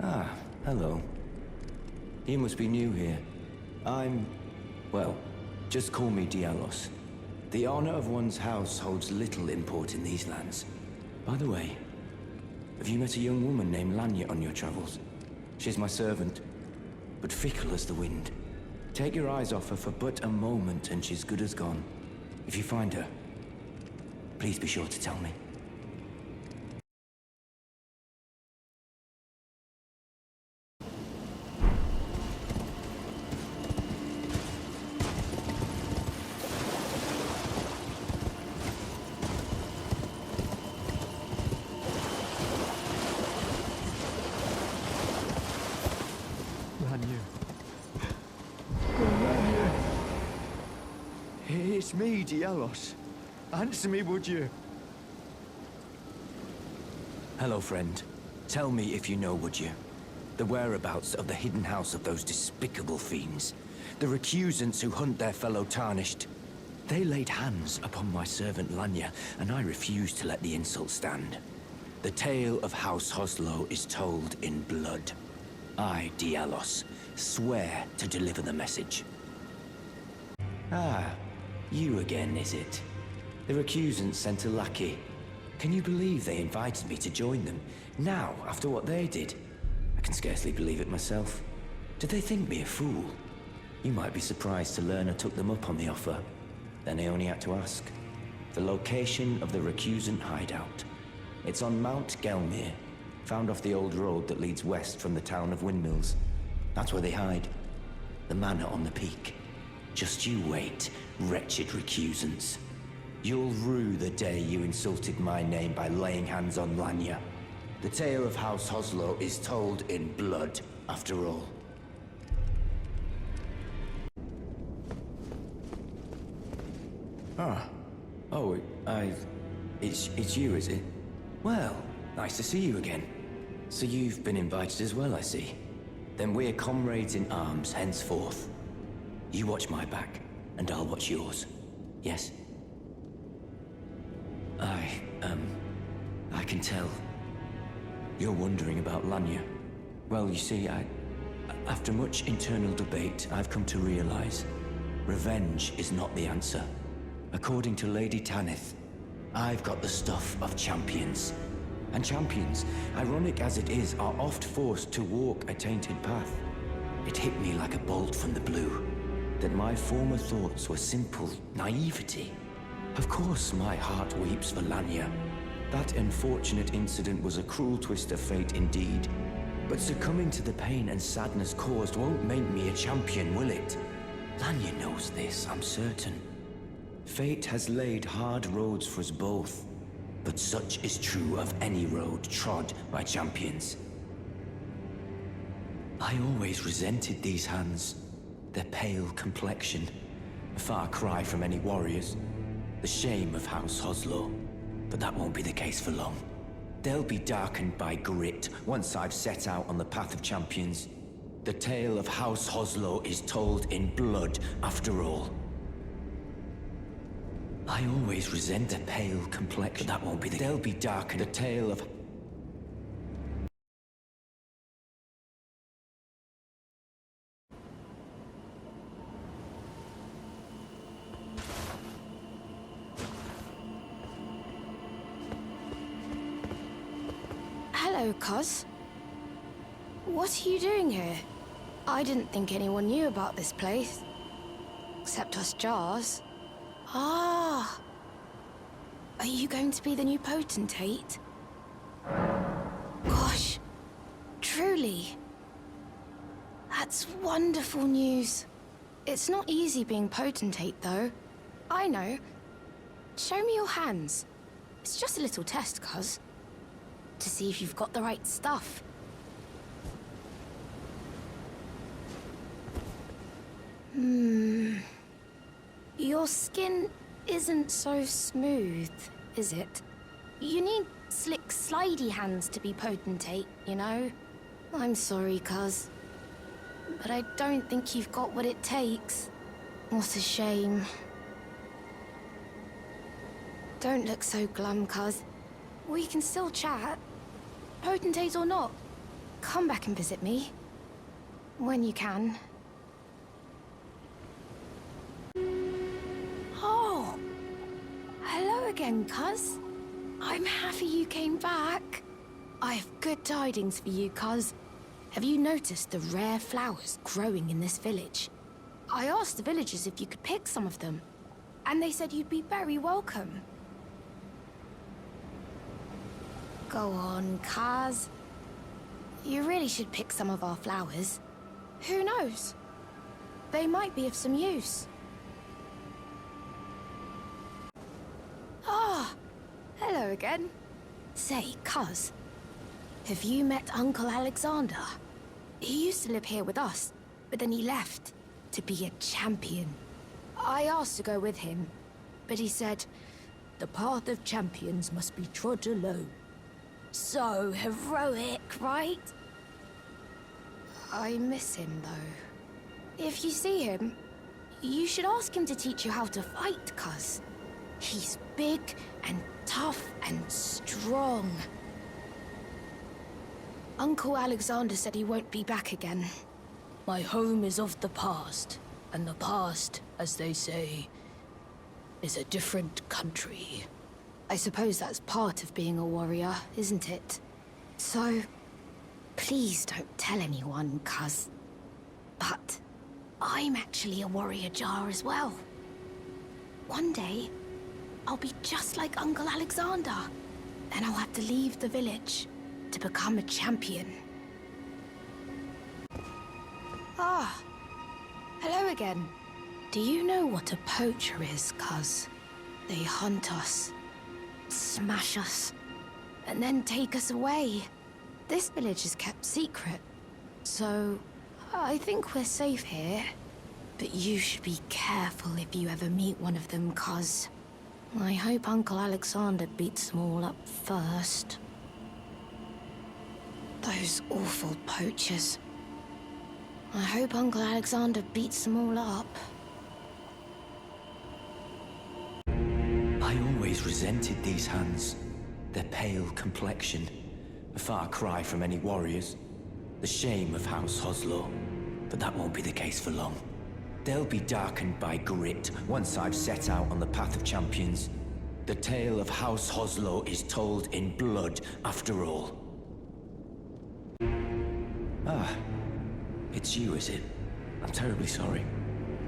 Ah, hello. You must be new here. Well, just call me Dialos. The honor of one's house holds little import in these lands. By the way, have you met a young woman named Lanya on your travels? She's my servant, but fickle as the wind. Take your eyes off her for but a moment and she's good as gone. If you find her, please be sure to tell me. It's me, Dialos. Answer me, would you? Hello, friend. Tell me if you know, would you? The whereabouts of the hidden house of those despicable fiends. The recusants who hunt their fellow tarnished. They laid hands upon my servant Lanya, and I refused to let the insult stand. The tale of House Hoslo is told in blood. I, Dialos, swear to deliver the message. Ah, you again, is it? The recusants sent a lackey. Can you believe they invited me to join them? Now, after what they did? I can scarcely believe it myself. Did they think me a fool? You might be surprised to learn I took them up on the offer. Then I only had to ask. The location of the recusant hideout. It's on Mount Gelmir, found off the old road that leads west from the town of Windmills. That's where they hide. The manor on the peak. Just you wait, wretched recusants. You'll rue the day you insulted my name by laying hands on Lanya. The tale of House Hoslo is told in blood, after all. Ah. Oh, it's you, is it? Well, nice to see you again. So you've been invited as well, I see. Then we're comrades in arms henceforth. You watch my back, and I'll watch yours. Yes? I can tell. You're wondering about Lanya. Well, you see, after much internal debate, I've come to realize revenge is not the answer. According to Lady Tanith, I've got the stuff of champions. And champions, ironic as it is, are oft forced to walk a tainted path. It hit me like a bolt from the blue, that my former thoughts were simple naivety. Of course my heart weeps for Lanya. That unfortunate incident was a cruel twist of fate indeed. But succumbing to the pain and sadness caused won't make me a champion, will it? Lanya knows this, I'm certain. Fate has laid hard roads for us both, but such is true of any road trod by champions. I always resented these hands, their pale complexion, a far cry from any warriors. The shame of House Hoslo, but that won't be the case for long. They'll be darkened by grit once I've set out on the path of champions. The tale of House Hoslo is told in blood, after all. I always resent the pale complexion. That won't be the... They'll be darkened. The tale of... Hello, Cos. What are you doing here? I didn't think anyone knew about this place. Except us Jars. Ah! Are you going to be the new potentate? Gosh, truly. That's wonderful news. It's not easy being potentate, though. I know. Show me your hands. It's just a little test, Cos. To see if you've got the right stuff. Your skin isn't so smooth, is it? You need slick, slidey hands to be potentate, you know? I'm sorry, Cuz. But I don't think you've got what it takes. What a shame. Don't look so glum, Cuz. We can still chat. Potentate or not. come back and visit me. When you can. Oh! Hello again, cuz. I'm happy you came back. I have good tidings for you, cuz. Have you noticed the rare flowers growing in this village? I asked the villagers if you could pick some of them, and they said you'd be very welcome. Go on, cuz. You really should pick some of our flowers. Who knows? They might be of some use. Ah, hello again. Say, cuz, have you met Uncle Alexander? He used to live here with us, but then he left to be a champion. I asked to go with him, but he said, the path of champions must be trod alone. So heroic, right? I miss him, though. If you see him, you should ask him to teach you how to fight, cuz. He's big and tough and strong. Uncle Alexander said he won't be back again. My home is of the past, and the past, as they say, is a different country. I suppose that's part of being a warrior, isn't it? So, please don't tell anyone, cuz. But I'm actually a warrior jar as well. One day, I'll be just like Uncle Alexander. Then I'll have to leave the village to become a champion. Ah, hello again. Do you know what a poacher is, cuz? They hunt us, smash us, and then take us away. This village is kept secret, so I think we're safe here. But you should be careful if you ever meet one of them, cuz I hope Uncle Alexander beats them all up first. Those awful poachers. I hope Uncle Alexander beats them all up. I always resented these hands. Their pale complexion. A far cry from any warriors. The shame of House Hoslow. But that won't be the case for long. They'll be darkened by grit once I've set out on the path of champions. The tale of House Hoslow is told in blood, after all. Ah, it's you, is it? I'm terribly sorry.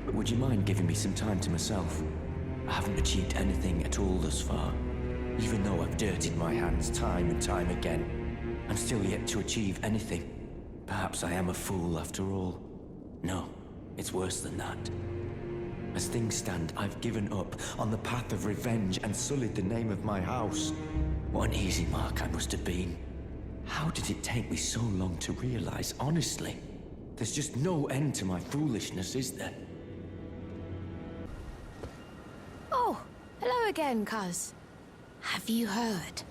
But would you mind giving me some time to myself? I haven't achieved anything at all thus far. Even though I've dirtied my hands time and time again, I'm still yet to achieve anything. Perhaps I am a fool after all. No, it's worse than that. As things stand, I've given up on the path of revenge and sullied the name of my house. What an easy mark I must have been. How did it take me so long to realize, honestly? There's just no end to my foolishness, is there? Oh, hello again, cuz. Have you heard?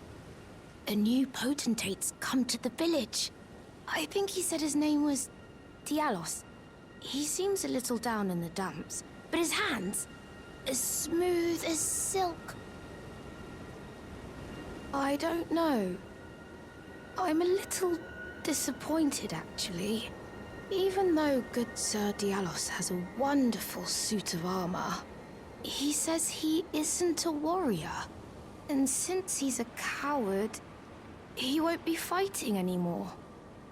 A new potentate's come to the village. I think he said his name was Dialos. He seems a little down in the dumps, but his hands, as smooth as silk. I don't know. I'm a little disappointed, actually. Even though good Sir Dialos has a wonderful suit of armor, he says he isn't a warrior. And since he's a coward, he won't be fighting anymore.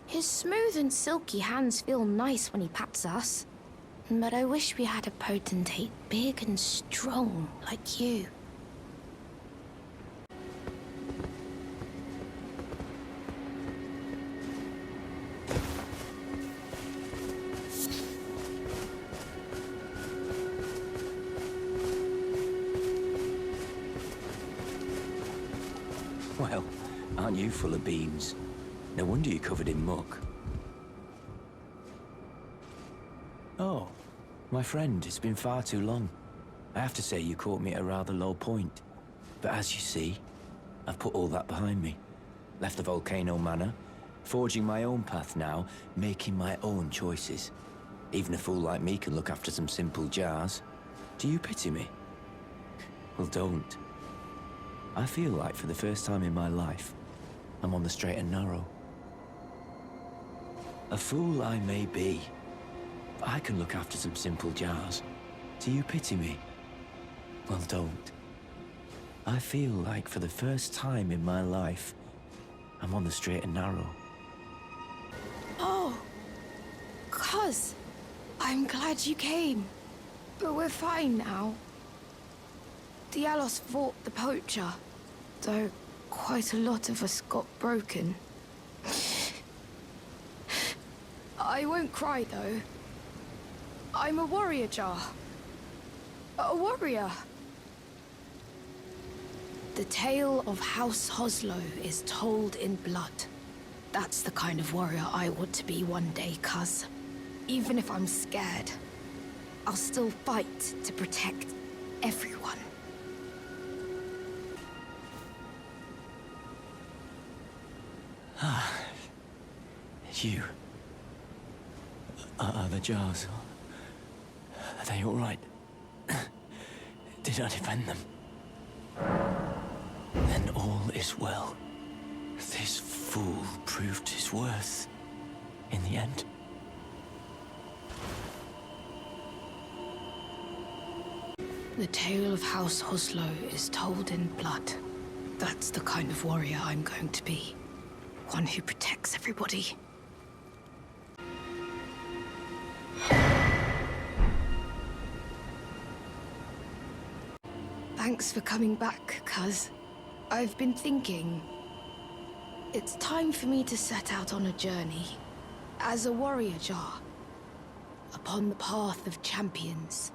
His smooth and silky hands feel nice when he pats us. But I wish we had a potentate big and strong like you. Well, aren't you full of beans? No wonder you're covered in muck. Oh, my friend, it's been far too long. I have to say you caught me at a rather low point. But as you see, I've put all that behind me. Left the Volcano Manor, forging my own path now, making my own choices. Even a fool like me can look after some simple jars. Do you pity me? Well, don't. I feel like for the first time in my life, I'm on the straight and narrow. A fool I may be, but I can look after some simple jars. Do you pity me? Well, don't. I feel like for the first time in my life, I'm on the straight and narrow. Oh, cuz, I'm glad you came. But we're fine now. Dialos fought the poacher, though quite a lot of us got broken. I won't cry, though. I'm a warrior jar. A warrior. The tale of House Hoslow is told in blood. That's the kind of warrior I want to be one day, cuz. Even if I'm scared, I'll still fight to protect everyone. You. Are the jars? Are they all right? Did I defend them? Then all is well. This fool proved his worth in the end. The tale of House Hoslow is told in blood. That's the kind of warrior I'm going to be. One who protects everybody. Thanks for coming back, cuz. I've been thinking. It's time for me to set out on a journey. As a warrior jar. Upon the path of champions.